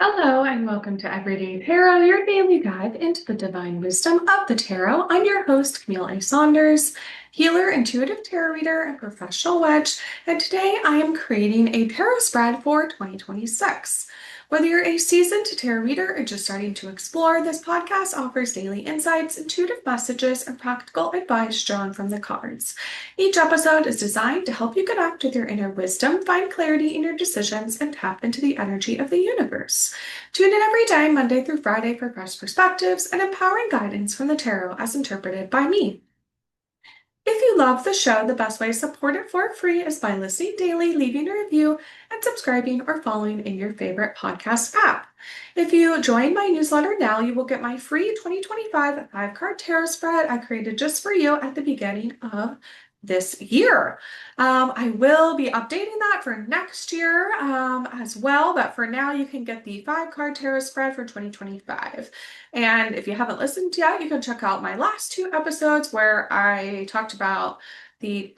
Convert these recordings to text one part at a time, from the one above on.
Hello and welcome to Everyday Tarot, your daily dive into the divine wisdom of the tarot. I'm your host, Camille A. Saunders, healer, intuitive tarot reader, and professional witch, and today I am creating a tarot spread for 2026. Whether you're a seasoned tarot reader or just starting to explore, this podcast offers daily insights, intuitive messages, and practical advice drawn from the cards. Each episode is designed to help you connect with your inner wisdom, find clarity in your decisions, and tap into the energy of the universe. Tune in every day, Monday through Friday, for fresh perspectives and empowering guidance from the tarot as interpreted by me. If you love the show, the best way to support it for free is by listening daily, leaving a review, and subscribing or following in your favorite podcast app. If you join my newsletter now, you will get my free 2025 5-card tarot spread I created just for you at the beginning of this year. I will be updating that for next year as well, but for now you can get the 5-card tarot spread for 2025. And if you haven't listened yet, you can check out my last 2 episodes where I talked about the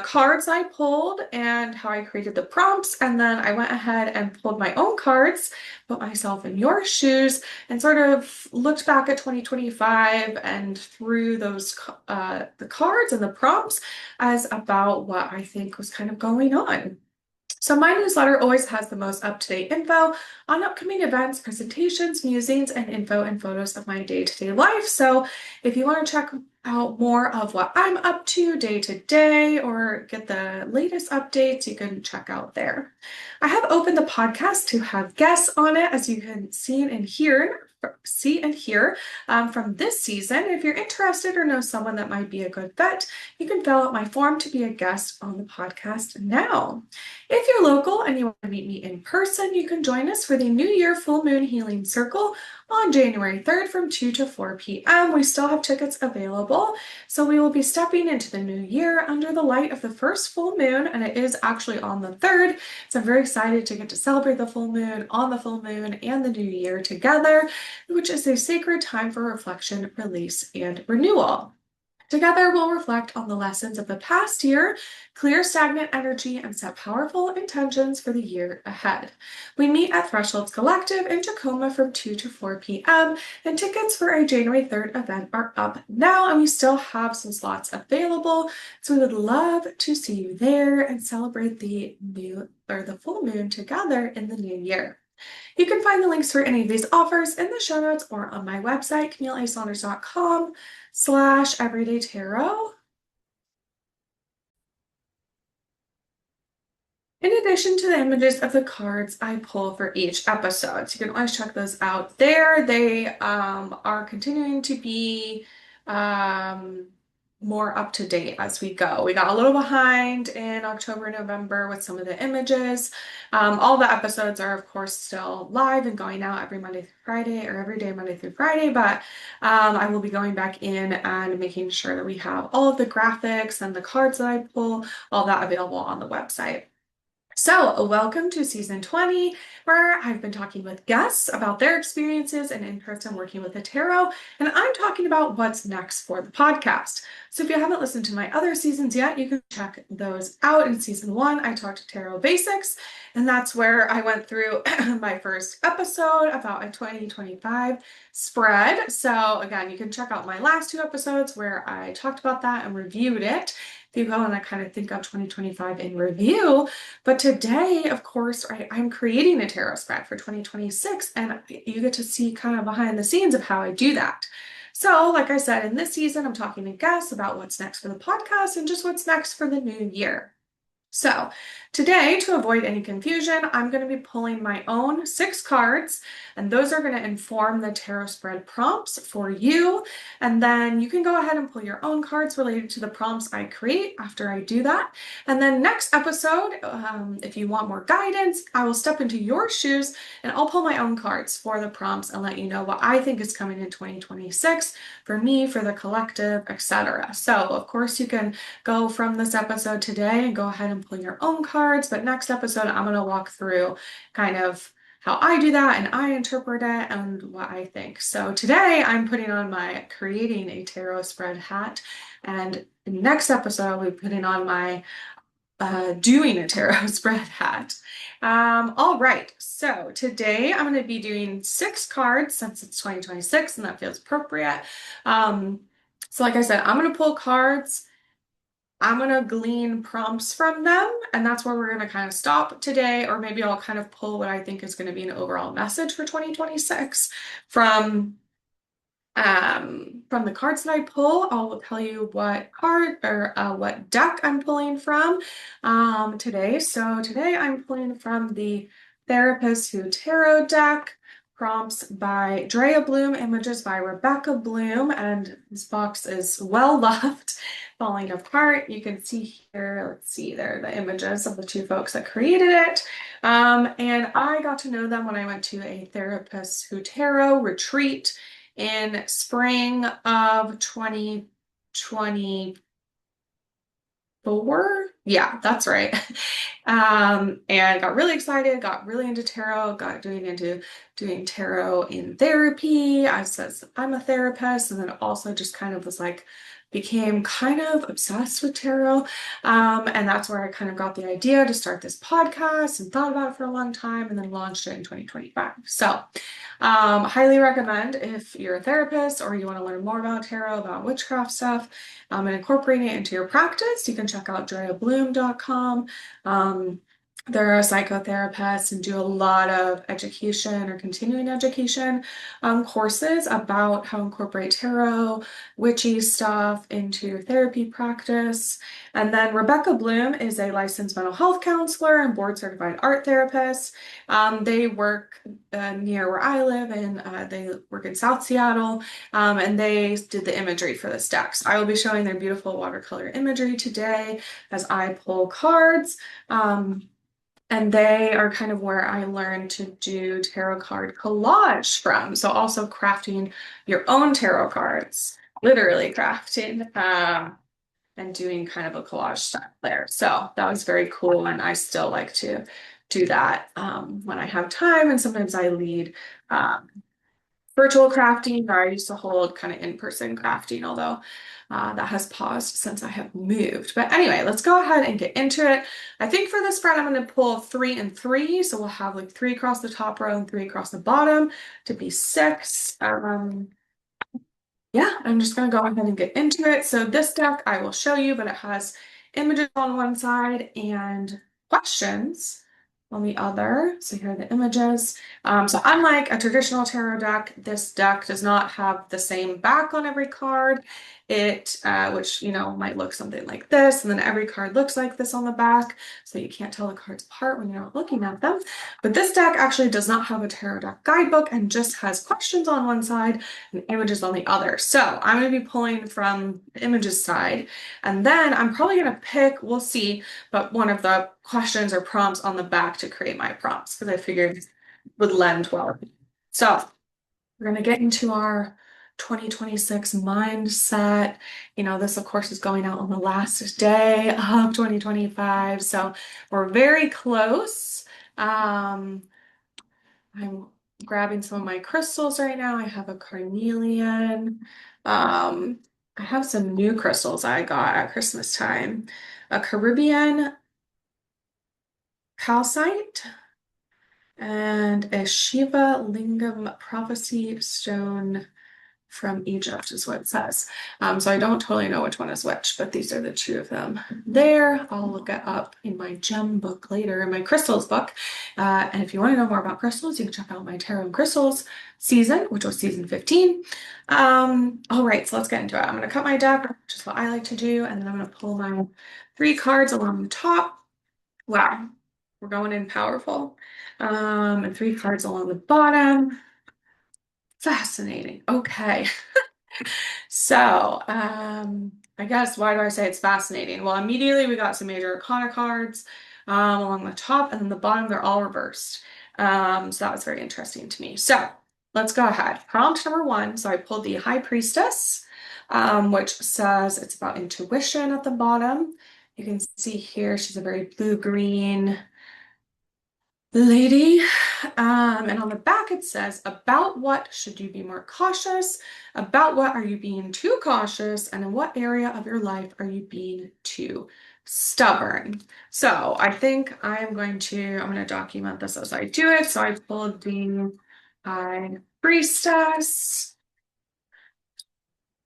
cards I pulled and how I created the prompts, and then I went ahead and pulled my own cards, put myself in your shoes, and sort of looked back at 2025 and through those the cards and the prompts as about what I think was kind of going on. So my newsletter always has the most up-to-date info on upcoming events, presentations, musings, and info and photos of my day-to-day life. So if you want to check out more of what I'm up to day to day or get the latest updates, you can check out there. I have opened the podcast to have guests on it, as you can see and hear from this season. If you're interested or know someone that might be a good fit, you can fill out my form to be a guest on the podcast now. If you're local and you want to meet me in person, you can join us for the New Year Full Moon Healing Circle on January 3rd from 2 to 4 p.m. We still have tickets available, so we will be stepping into the new year under the light of the first full moon, and it is actually on the 3rd. So I'm very excited to get to celebrate the full moon on the full moon and the new year together, which is a sacred time for reflection, release, and renewal. Together, we'll reflect on the lessons of the past year, clear stagnant energy, and set powerful intentions for the year ahead. We meet at Thresholds Collective in Tacoma from 2 to 4 p.m., and tickets for our January 3rd event are up now, and we still have some slots available. So we would love to see you there and celebrate the full moon together in the new year. You can find the links for any of these offers in the show notes or on my website, CamilleASaunders.com/everydaytarot. In addition to the images of the cards I pull for each episode, so you can always check those out there. They are continuing to be more up to date as we go. We got a little behind in October, November with some of the images. All the episodes are, of course, still live and going out every Monday through Friday, or every day, Monday through Friday, but I will be going back in and making sure that we have all of the graphics and the cards that I pull, all that available on the website. So, welcome to season 20, where I've been talking with guests about their experiences and interest in working with the tarot, and I'm talking about what's next for the podcast. So, if you haven't listened to my other seasons yet, you can check those out. In season 1, I talked tarot basics, and that's where I went through my first episode about a 2025 spread. So, again, you can check out my last 2 episodes where I talked about that and reviewed it. If you go and I kind of think of 2025 in review. But today, of course, I'm creating a tarot spread for 2026, and you get to see kind of behind the scenes of how I do that. So, like I said, in this season, I'm talking to guests about what's next for the podcast and just what's next for the new year. So today, to avoid any confusion, I'm going to be pulling my own 6 cards, and those are going to inform the tarot spread prompts for you. And then you can go ahead and pull your own cards related to the prompts I create after I do that. And then next episode, if you want more guidance, I will step into your shoes and I'll pull my own cards for the prompts and let you know what I think is coming in 2026 for me, for the collective, etc. So, of course, you can go from this episode today and go ahead and pull your own cards, but next episode I'm going to walk through kind of how I do that and I interpret it and what I think. So today I'm putting on my creating a tarot spread hat, and next episode I'll be putting on my doing a tarot spread at. All right, so today I'm going to be doing 6 cards since it's 2026 and that feels appropriate. So like I said, I'm going to pull cards. I'm going to glean prompts from them, and that's where we're going to kind of stop today, or maybe I'll kind of pull what I think is going to be an overall message for 2026 from the cards that I pull. I'll tell you what card or what deck I'm pulling from today. So today I'm pulling from the Therapist Who Tarot deck, prompts by Dreya Blume, images by Rebecca Bloom, and this box is well loved, falling apart. You can see here, let's see, there are the images of the 2 folks that created it. And I got to know them when I went to a Therapist Who Tarot retreat in spring of 2024. Yeah, that's right. And got really excited, got really into tarot, got into doing tarot in therapy. I said I'm a therapist, and then also just kind of was like, became kind of obsessed with tarot. And that's where I kind of got the idea to start this podcast and thought about it for a long time and then launched it in 2025. So highly recommend if you're a therapist or you want to learn more about tarot, about witchcraft stuff, and incorporating it into your practice. You can check out DreyaBlume.com. They're a psychotherapist and do a lot of education or continuing education courses about how to incorporate tarot, witchy stuff into your therapy practice. And then Rebecca Bloom is a licensed mental health counselor and board certified art therapist. They work near where I live, and they work in South Seattle, and they did the imagery for this deck. So I will be showing their beautiful watercolor imagery today as I pull cards. And they are kind of where I learned to do tarot card collage from. So also crafting your own tarot cards, literally crafting, and doing kind of a collage style there. So that was very cool. And I still like to do that when I have time. And sometimes I lead virtual crafting, or I used to hold kind of in-person crafting, although that has paused since I have moved. But anyway, let's go ahead and get into it. I think for this spread, I'm going to pull 3 and 3. So we'll have like 3 across the top row and 3 across the bottom to be 6. Yeah, I'm just going to go ahead and get into it. So this deck I will show you, but it has images on one side and questions on the other. So here are the images. So unlike a traditional tarot deck, this deck does not have the same back on every card. Which, might look something like this, and then every card looks like this on the back, so you can't tell the cards apart when you're not looking at them. But this deck actually does not have a tarot deck guidebook and just has questions on one side and images on the other. So I'm going to be pulling from the images side, and then I'm probably going to pick, we'll see, but one of the questions or prompts on the back to create my prompts, because I figured would lend well. So we're going to get into our 2026 mindset. This of course is going out on the last day of 2025. So we're very close. I'm grabbing some of my crystals right now. I have a carnelian. I have some new crystals I got at Christmas time. A Caribbean calcite and a Shiva Lingam prophecy stone from Egypt is what it says. So I don't totally know which one is which, but these are the 2 of them there. I'll look it up in my gem book later, in my crystals book. And if you want to know more about crystals, you can check out my Tarot and Crystals season, which was season 15. All right, so let's get into it. I'm going to cut my deck, which is what I like to do, and then I'm going to pull my 3 cards along the top. Wow, we're going in powerful. And 3 cards along the bottom. Fascinating. Okay. So, I guess why do I say it's fascinating? Well, immediately we got some major arcana cards along the top, and then the bottom, they're all reversed. So that was very interesting to me. So let's go ahead. Prompt number 1. So I pulled the High Priestess, which says it's about intuition at the bottom. You can see here she's a very blue-green lady. And on the back it says, about what should you be more cautious? About what are you being too cautious? And in what area of your life are you being too stubborn. So I think I'm going to document this as I do it. So I pulled the High Priestess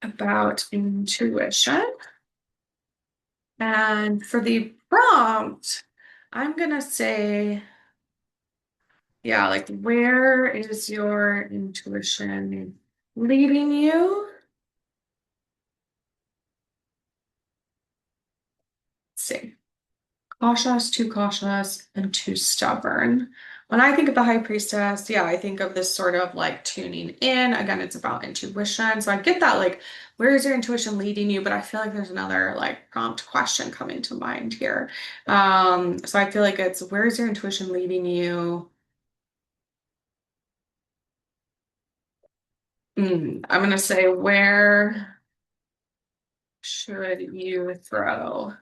about intuition. And for the prompt, I'm gonna say, yeah, like where is your intuition leading you? Let's see. Cautious, too cautious, and too stubborn. When I think of the High Priestess, yeah, I think of this sort of like tuning in. Again, it's about intuition. So I get that, like, where is your intuition leading you? But I feel like there's another like prompt question coming to mind here. So I feel like it's where is your intuition leading you? I'm gonna say where should you throw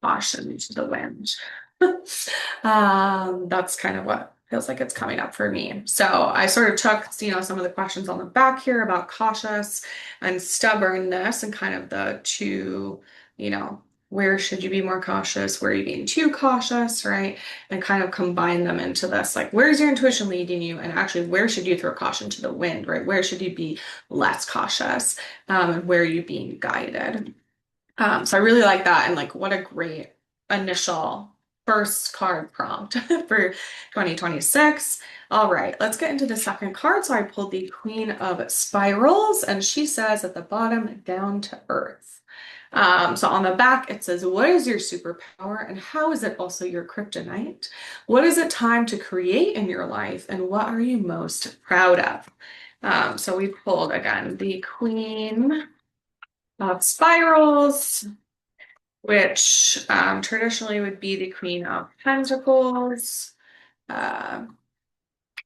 caution to the wind? That's kind of what feels like it's coming up for me. So I sort of took, some of the questions on the back here about cautious and stubbornness and kind of the two, where should you be more cautious? Where are you being too cautious, right? And kind of combine them into this, like, where's your intuition leading you? And actually, where should you throw caution to the wind, right? Where should you be less cautious? And where are you being guided? So I really like that. And like, what a great initial first card prompt for 2026. All right, let's get into the second card. So I pulled the Queen of Spirals, and she says at the bottom, down to earth. So on the back, it says, what is your superpower and how is it also your kryptonite? What is it time to create in your life and what are you most proud of? So we pulled again the Queen of Spirals, which traditionally would be the Queen of Pentacles. Uh,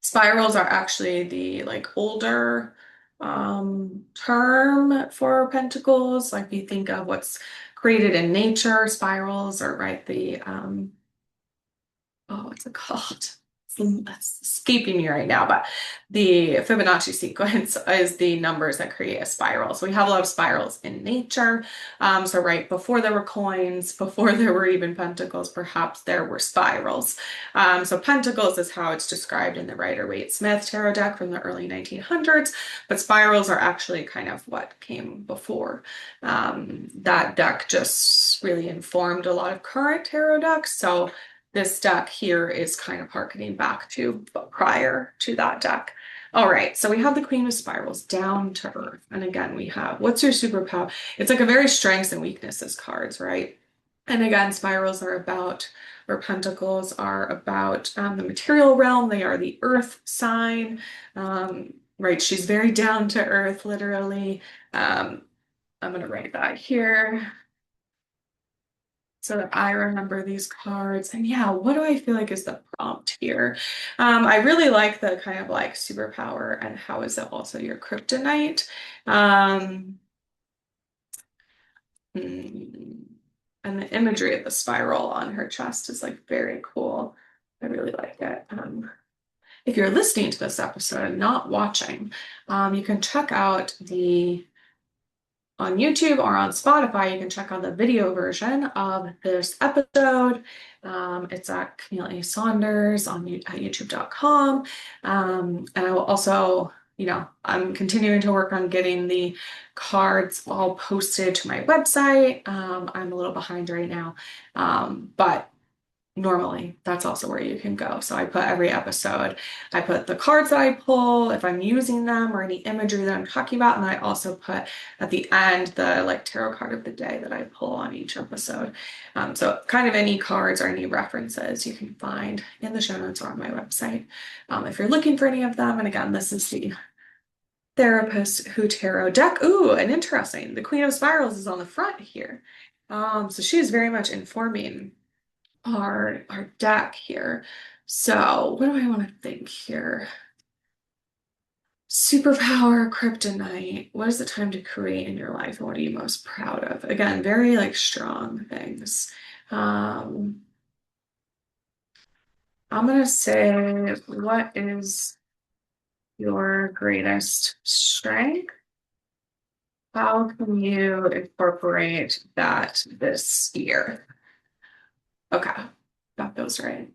Spirals are actually the like older term for pentacles. Like you think of what's created in nature, spirals are right the what's it called? It's escaping me right now, but the Fibonacci sequence is the numbers that create a spiral. So we have a lot of spirals in nature. So right before there were coins, before there were even pentacles, perhaps there were spirals. So pentacles is how it's described in the Rider-Waite-Smith tarot deck from the early 1900s, but spirals are actually kind of what came before. That deck just really informed a lot of current tarot decks. So this deck here is kind of harkening back to prior to that deck. All right, so we have the Queen of Spirals down to earth. And again, we have what's your superpower? It's like a very strengths and weaknesses cards, right? And again, spirals are about, or pentacles are about the material realm. They are the earth sign, right? She's very down to earth, literally. I'm going to write that here so that I remember these cards. And yeah, what do I feel like is the prompt here? I really like the kind of like superpower and how is it also your kryptonite? And the imagery of the spiral on her chest is like very cool. I really like it. If you're listening to this episode and not watching, you can check out the on YouTube or on Spotify, you can check out the video version of this episode. It's at Camille A. Saunders at youtube.com. And I will also, I'm continuing to work on getting the cards all posted to my website. I'm a little behind right now, but normally that's also where you can go. So I put every episode, I put the cards that I pull, if I'm using them or any imagery that I'm talking about, and then I also put at the end the like tarot card of the day that I pull on each episode. So kind of any cards or any references you can find in the show notes or on my website. If you're looking for any of them, and again, this is the Therapist Who Tarot deck. Ooh, and interesting. The Queen of Spirals is on the front here. So she is very much informing our deck here. So what do I want to think here? Superpower, kryptonite. What is the time to create in your life and what are you most proud of? Again, very like strong things. I'm gonna say, what is your greatest strength? How can you incorporate that this year? Okay, got those right.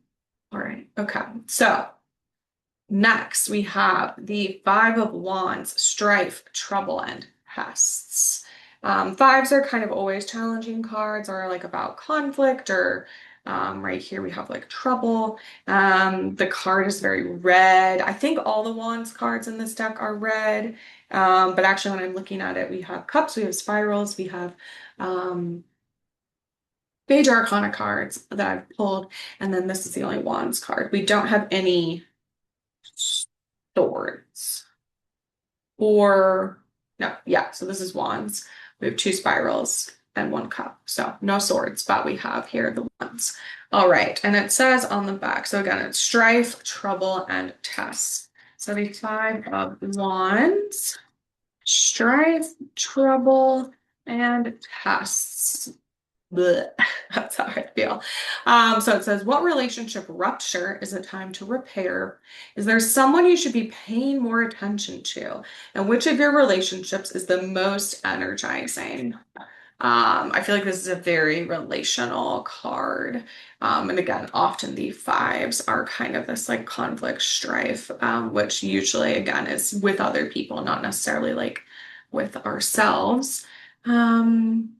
All right, okay. So next we have the Five of Wands, strife, trouble, and pests. Fives are kind of always challenging cards or like about conflict or right here we have like trouble. The card is very red. I think all the Wands cards in this deck are red. But actually when I'm looking at it, we have cups, we have spirals, we have um, Major Arcana cards that I've pulled, and then this is the only Wands card. We don't have any swords. Or, no, yeah, so this is Wands. We have two spirals and one cup. So no swords, but we have here the Wands. All right, and it says on the back, so again, it's strife, trouble, and tests. So the Five of Wands, strife, trouble, and tests. Blech. That's how I feel. So it says, what relationship rupture is a time to repair? Is there someone you should be paying more attention to? And which of your relationships is the most energizing? I feel like this is a very relational card. And again, often the fives are kind of this like conflict strife, which usually, again, is with other people, not necessarily like with ourselves. Um,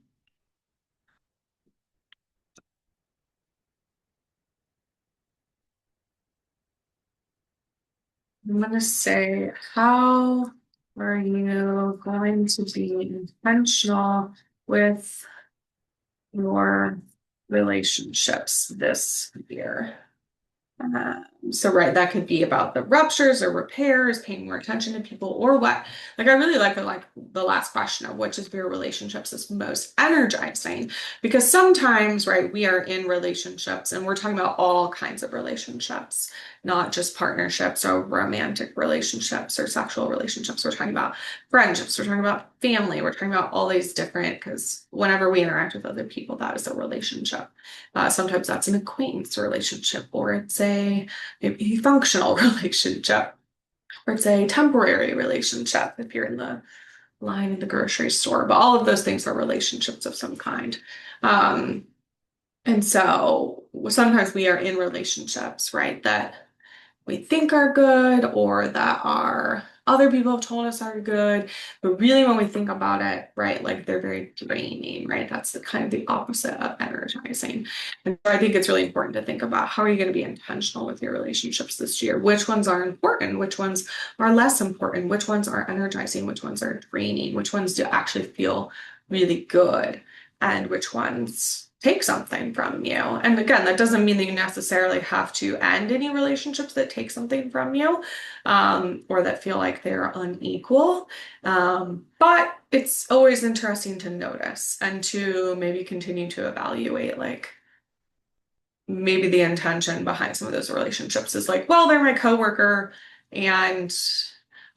I'm gonna say, how are you going to be intentional with your relationships this year? So right, that could be about the ruptures or repairs, paying more attention to people, or what. Like I really like the last question of which of your relationships is most energizing, because sometimes, right, we are in relationships and we're talking about all kinds of relationships, not just partnerships or romantic relationships or sexual relationships. We're talking about friendships, we're talking about family, we're talking about all these different, because whenever we interact with other people, that is a relationship. Sometimes that's an acquaintance relationship, or it's a functional relationship, or it's a temporary relationship if you're in the line at the grocery store. But all of those things are relationships of some kind. Um, and so sometimes we are in relationships, right, that we think are good or that our other people have told us are good. But really, when we think about it, right, like they're very draining, right? That's the kind of the opposite of energizing. And so I think it's really important to think about how are you going to be intentional with your relationships this year? Which ones are important? Which ones are less important? Which ones are energizing? Which ones are draining? Which ones do actually feel really good? And which ones take something from you. And again, that doesn't mean that you necessarily have to end any relationships that take something from you, or that feel like they're unequal. But it's always interesting to notice and to maybe continue to evaluate, like, maybe the intention behind some of those relationships is like, well, they're my coworker and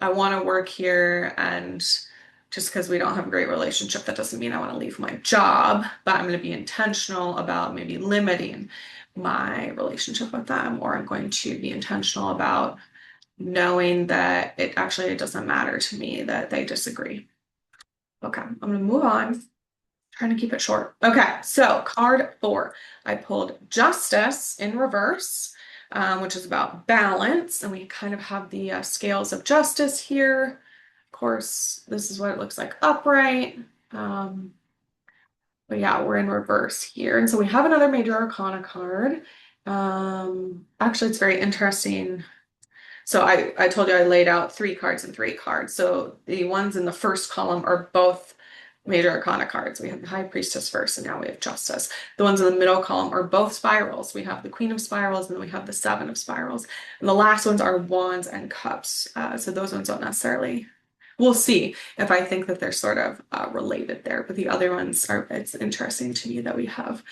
I want to work here, and just because we don't have a great relationship, that doesn't mean I want to leave my job, but I'm going to be intentional about maybe limiting my relationship with them, or I'm going to be intentional about knowing that it doesn't matter to me that they disagree. Okay, I'm going to move on. Trying to keep it short. Okay, so card 4. I pulled Justice in reverse, which is about balance, and we kind of have the scales of justice here. Of course, this is what it looks like upright. Um, but yeah, we're in reverse here. And so we have another Major Arcana card. Actually, it's very interesting. So I told you I laid out 3 cards and 3 cards. So the ones in the first column are both Major Arcana cards. We have the High Priestess first, and now we have Justice. The ones in the middle column are both spirals. We have the Queen of Spirals, and then we have the Seven of Spirals. And the last ones are Wands and Cups. So those ones don't necessarily. We'll see if I think that they're sort of related there. But the other ones are, it's interesting to me that we have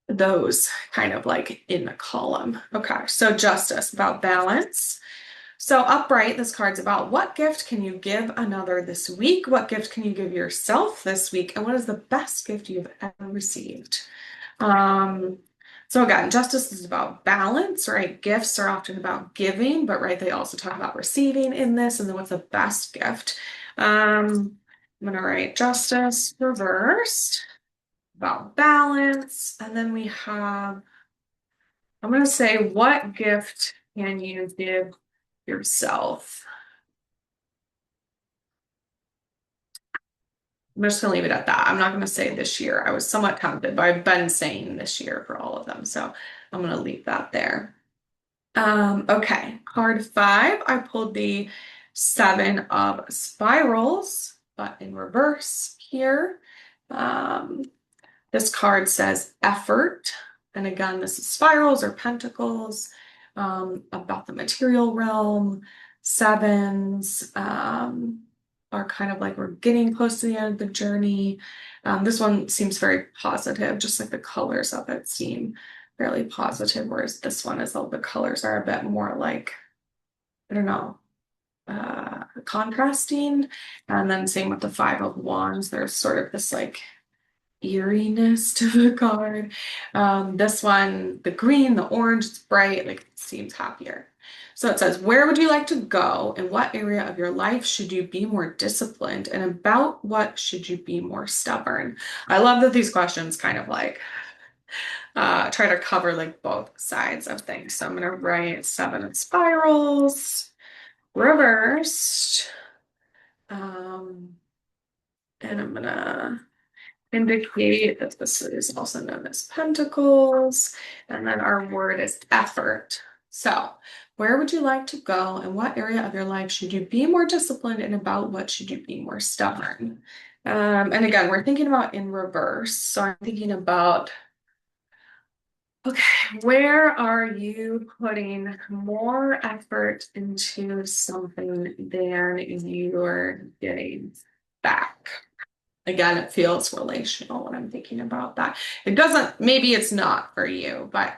those kind of like in the column. Okay, so Justice, about balance. So upright, this card's about what gift can you give another this week? What gift can you give yourself this week? And what is the best gift you've ever received? Um, so again, justice is about balance, right? Gifts are often about giving, but right, they also talk about receiving in this, and then what's the best gift? I'm gonna write justice reversed. about balance. And then we have, I'm going to say, what gift can you give yourself? I'm just going to leave it at that. I'm not going to say this year. I was somewhat tempted, but I've been saying this year for all of them. So I'm going to leave that there. Okay, card 5, I pulled the 7 of spirals, but in reverse here. Um, this card says effort. And again, this is spirals or pentacles, about the material realm. Sevens are kind of like we're getting close to the end of the journey. This one seems very positive, just like the colors of it seem fairly positive, whereas this one is the colors are a bit more like, I don't know, contrasting. And then same with the 5 of wands, there's sort of this like eeriness to the card. This one, the green, the orange, it's bright, like it seems happier. So it says, where would you like to go? In what area of your life should you be more disciplined? And about what should you be more stubborn? I love that these questions kind of like try to cover like both sides of things. So I'm gonna write 7 of spirals, reversed. And I'm gonna indicate that this is also known as pentacles. And then our word is effort. So where would you like to go and what area of your life should you be more disciplined and about what should you be more stubborn? And again, we're thinking about in reverse. So I'm thinking about, okay, where are you putting more effort into something than you're getting back? Again, it feels relational when I'm thinking about that. It doesn't, maybe it's not for you, but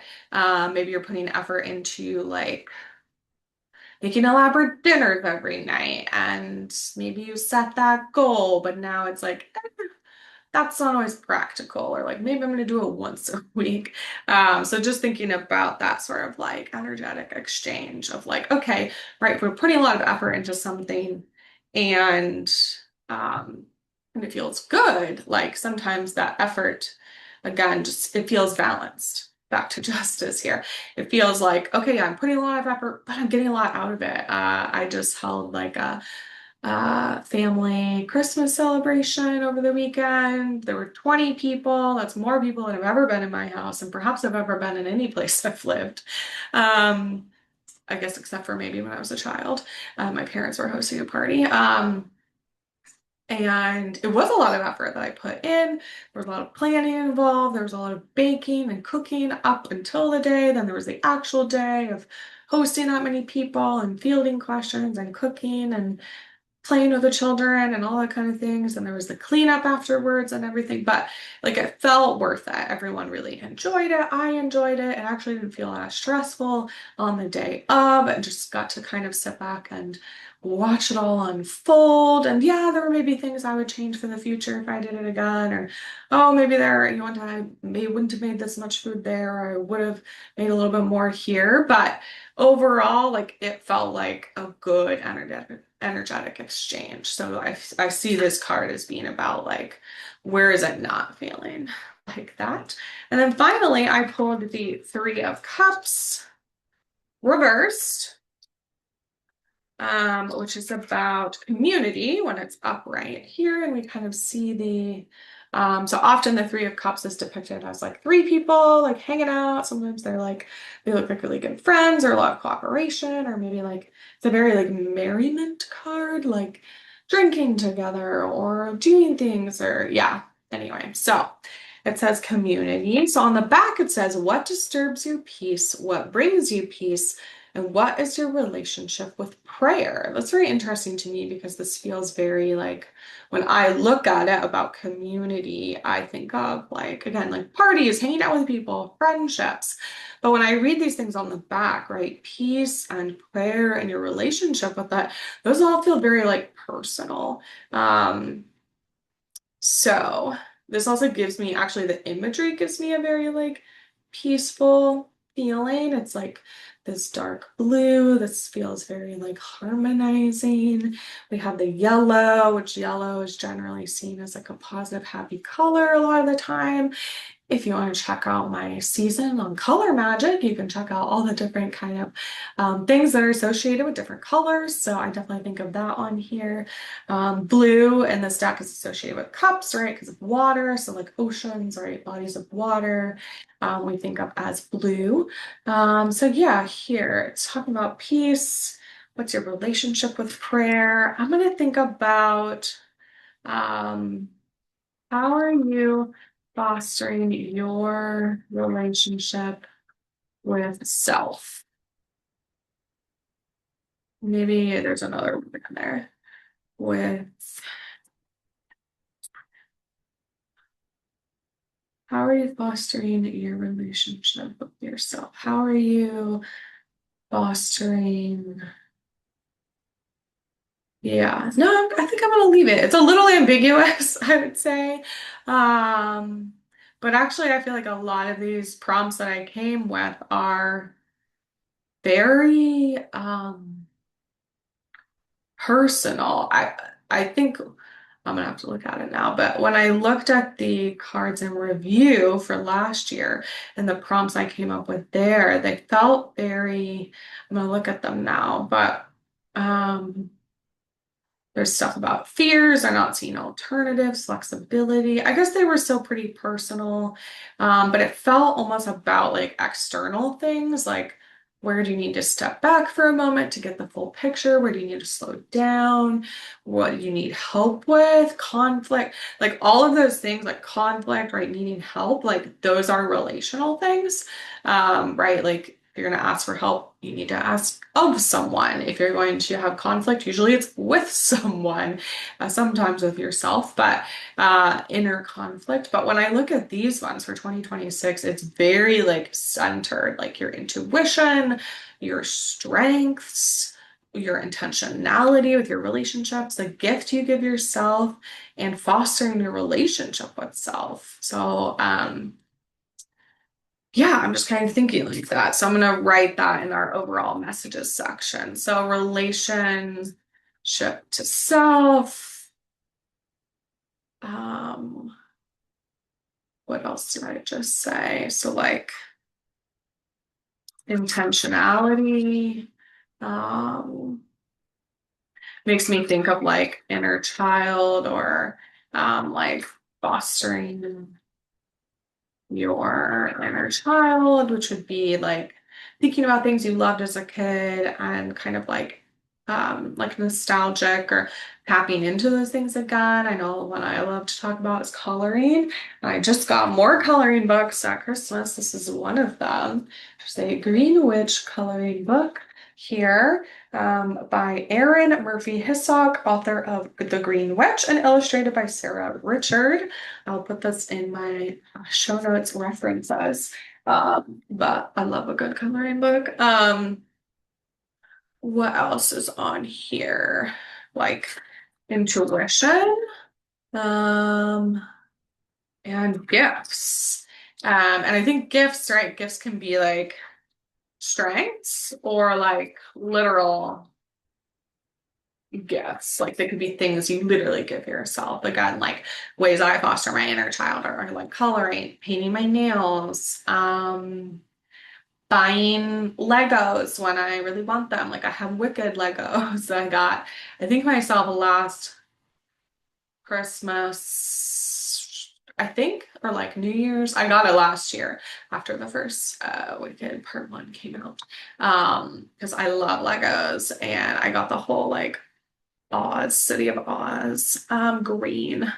maybe you're putting effort into like making elaborate dinners every night, and maybe you set that goal, but now it's like, that's not always practical, or like maybe I'm going to do it once a week. So just thinking about that sort of like energetic exchange of like, okay, right, we're putting a lot of effort into something, and um, and it feels good. Like sometimes that effort, again, just it feels balanced. Back to justice here. It feels like, okay, yeah, I'm putting a lot of effort, but I'm getting a lot out of it. I just held like a family Christmas celebration over the weekend. There were 20 people. That's more people than have ever been in my house, and perhaps have ever been in any place I've lived. I guess except for maybe when I was a child. My parents were hosting a party. And it was a lot of effort that I put in. There was a lot of planning involved. There was a lot of baking and cooking up until the day. Then there was the actual day of hosting that many people and fielding questions and cooking and playing with the children and all that kind of things. And there was the cleanup afterwards and everything. But like it felt worth it. Everyone really enjoyed it. I enjoyed it. It actually didn't feel as stressful on the day of. And just got to kind of sit back and watch it all unfold. And yeah, there were maybe things I would change for the future if I did it again. Or, oh, maybe there, you know, one time I maybe wouldn't have made this much food there, or I would have made a little bit more here. But overall, like it felt like a good energetic exchange. So I see this card as being about like, where is it not feeling like that? And then finally, I pulled the 3 of Cups reversed, which is about community when it's upright here. And we kind of see so often the 3 of Cups is depicted as like 3 people like hanging out. Sometimes they look like really good friends, or a lot of cooperation, or maybe like it's a very like merriment card, like drinking together or doing things, or yeah. Anyway, so it says community. So on the back it says, what disturbs your peace? What brings you peace? And what is your relationship with prayer? That's very interesting to me because this feels very like, when I look at it about community, I think of like, again, like parties, hanging out with people, friendships. But when I read these things on the back, right, peace and prayer and your relationship with that, those all feel very like personal. So this also gives me, actually, the imagery gives me a very like peaceful feeling. It's like this dark blue. This feels very like harmonizing. We have the yellow, which yellow is generally seen as like a positive, happy color a lot of the time. If you want to check out my season on color magic, you can check out all the different kind of things that are associated with different colors. So I definitely think of that on here. Blue in this deck is associated with cups, right? Because of water. So like oceans, right? Bodies of water, we think of as blue. So yeah, here it's talking about peace. What's your relationship with prayer? I'm going to think about um, how are you fostering your relationship with self? Maybe there's another word in there. With how are you fostering your relationship with yourself? How are you fostering? Yeah, no, I think I'm gonna leave it. It's a little ambiguous, I would say. Um, but actually, I feel like a lot of these prompts that I came with are very personal. I think I'm gonna have to look at it now, but when I looked at the cards in review for last year and the prompts I came up with there, they felt very, I'm gonna look at them now, but um there's stuff about fears, are not seeing alternatives, flexibility. I guess they were still pretty personal, but it felt almost about like external things, like where do you need to step back for a moment to get the full picture? Where do you need to slow down? What do you need help with? Conflict, like all of those things, like conflict, right? Needing help, like those are relational things, right? Like if you're going to ask for help, you need to ask of someone. If you're going to have conflict, usually it's with someone, sometimes with yourself, but inner conflict. But when I look at these ones for 2026, it's very like centered, like your intuition, your strengths, your intentionality with your relationships, the gift you give yourself, and fostering your relationship with self. So, yeah, I'm just kind of thinking like that. So I'm going to write that in our overall messages section. So relationship to self. Um, what else did I just say? So like intentionality. Um, makes me think of like inner child or like fostering your inner child, which would be like thinking about things you loved as a kid and kind of like nostalgic or tapping into those things again. I know one I love to talk about is coloring. And I just got more coloring books at Christmas. This is one of them. There's a Green Witch coloring book here by Erin Murphy Hissock, author of The Green Witch, and illustrated by Sarah Richard. I'll put this in my show notes references. But I love a good coloring book. What else is on here? Like intuition, um, and gifts. And I think gifts, right? Gifts can be like strengths or like literal gifts. Like they could be things you literally give yourself. Again, like ways I foster my inner child are like coloring, painting my nails, buying Legos when I really want them. Like I have Wicked Legos I got, I think myself last Christmas, I think, or like New Year's. I got it last year after the first Wicked Part 1 came out. Because I love Legos and I got the whole like Oz, City of Oz, green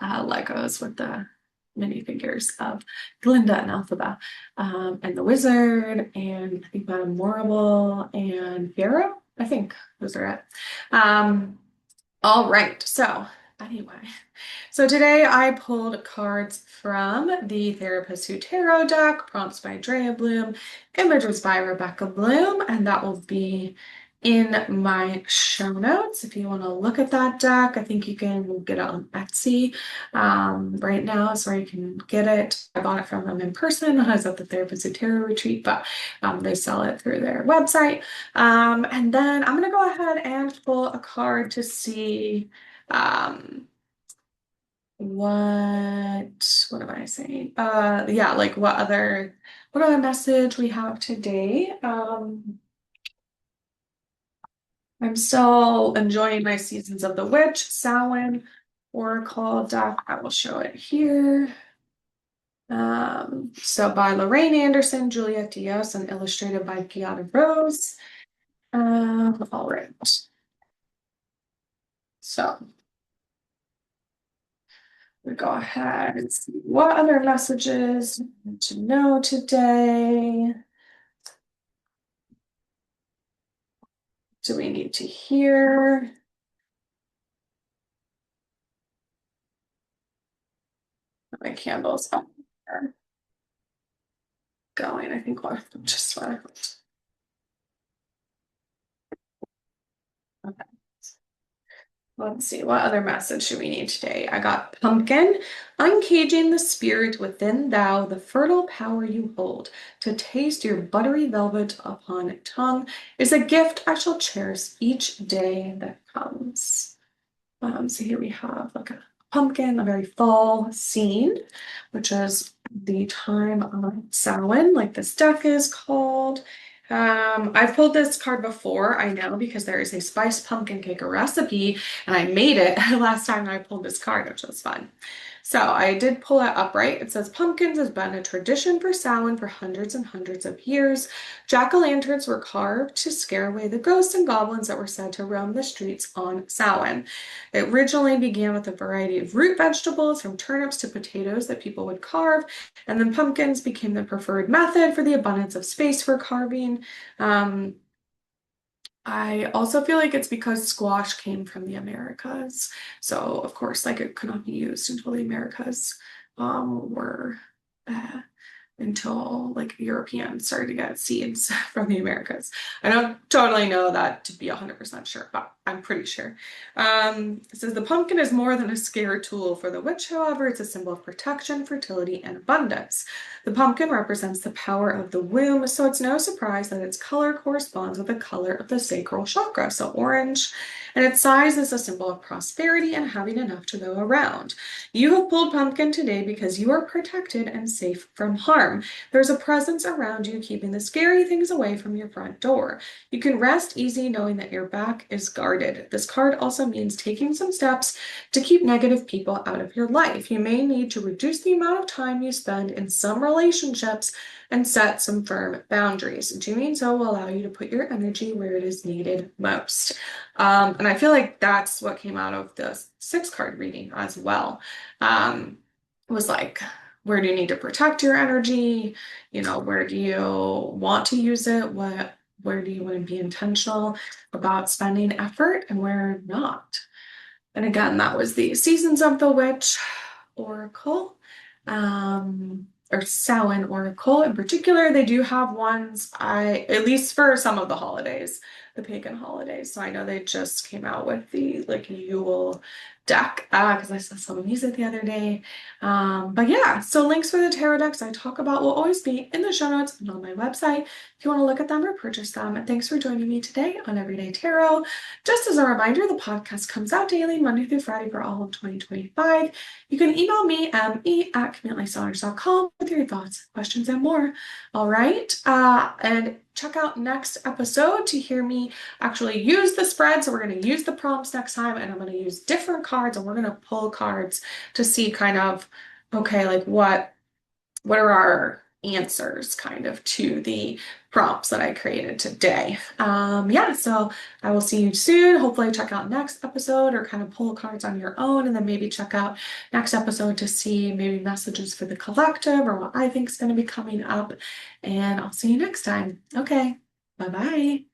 Legos with the minifigures of Glinda and Elphaba, and the Wizard, and I think Madame Morrible and Fiyero. I think those are it. All right, so anyway, so today I pulled cards from the Therapist Who Tarot deck, prompts by Dreya Blume, images by Rebecca Bloom, and that will be in my show notes if you want to look at that deck. I think you can get it on Etsy right now is where you can get it. I bought it from them in person when I was at the Therapist Tarot retreat, but they sell it through their website. And then I'm going to go ahead and pull a card to see what am I saying? Yeah, like what other message we have today. I'm still enjoying my Seasons of the Witch, Samhain Oracle deck. I will show it here. So by Lorraine Anderson, Juliette Diaz, and illustrated by Giada Rose. All right. So we go ahead and see what other messages to know today. Do we need to hear? My candles are going. I think we'll just want. Okay. Let's see, what other message do we need today? I got pumpkin, uncaging the spirit within thou, the fertile power you hold, to taste your buttery velvet upon tongue is a gift I shall cherish each day that comes. So here we have like a pumpkin, a very fall scene, which is the time of Samhain, like this deck is called. I've pulled this card before, I know, because there is a spiced pumpkin cake recipe, and I made it last time I pulled this card, which was fun. So I did pull it upright. It says, pumpkins has been a tradition for Samhain for hundreds and hundreds of years. Jack-o'-lanterns were carved to scare away the ghosts and goblins that were said to roam the streets on Samhain. It originally began with a variety of root vegetables, from turnips to potatoes, that people would carve, and then pumpkins became the preferred method for the abundance of space for carving. I also feel like it's because squash came from the Americas. So, of course, like it could not be used until the Americas were uh, until like Europeans started to get seeds from the Americas. I don't totally know that to be 100% sure, but I'm pretty sure. It says the pumpkin is more than a scare tool for the witch, however, it's a symbol of protection, fertility, and abundance. The pumpkin represents the power of the womb, so it's no surprise that its color corresponds with the color of the sacral chakra, so orange, and its size is a symbol of prosperity and having enough to go around. You have pulled pumpkin today because you are protected and safe from harm. There's a presence around you keeping the scary things away from your front door. You can rest easy knowing that your back is guarded. This card also means taking some steps to keep negative people out of your life. You may need to reduce the amount of time you spend in some relationships and set some firm boundaries. Doing so will allow you to put your energy where it is needed most. And I feel like that's what came out of the 6-card reading as well. Was like, where do you need to protect your energy? You know, where do you want to use it? Where do you want to be intentional about spending effort and where not? And again, that was the Seasons of the Witch Oracle, or Samhain Oracle in particular. They do have ones, at least for some of the holidays, the pagan holidays. So I know they just came out with the like Yule deck because I saw someone use it the other day. But yeah, so links for the tarot decks I talk about will always be in the show notes and on my website if you want to look at them or purchase them. And thanks for joining me today on Everyday Tarot. Just as a reminder, the podcast comes out daily, Monday through Friday for all of 2025. You can email me, me@CamilleASaunders.com with your thoughts, questions, and more. All right. And check out next episode to hear me actually use the spread. So we're going to use the prompts next time, and I'm going to use different cards, and we're going to pull cards to see kind of, okay, like what are our answers kind of to the prompts that I created today. Yeah, so I will see you soon. Hopefully check out next episode or kind of pull cards on your own, and then maybe check out next episode to see maybe messages for the collective or what I think is going to be coming up. And I'll see you next time. Okay, bye-bye.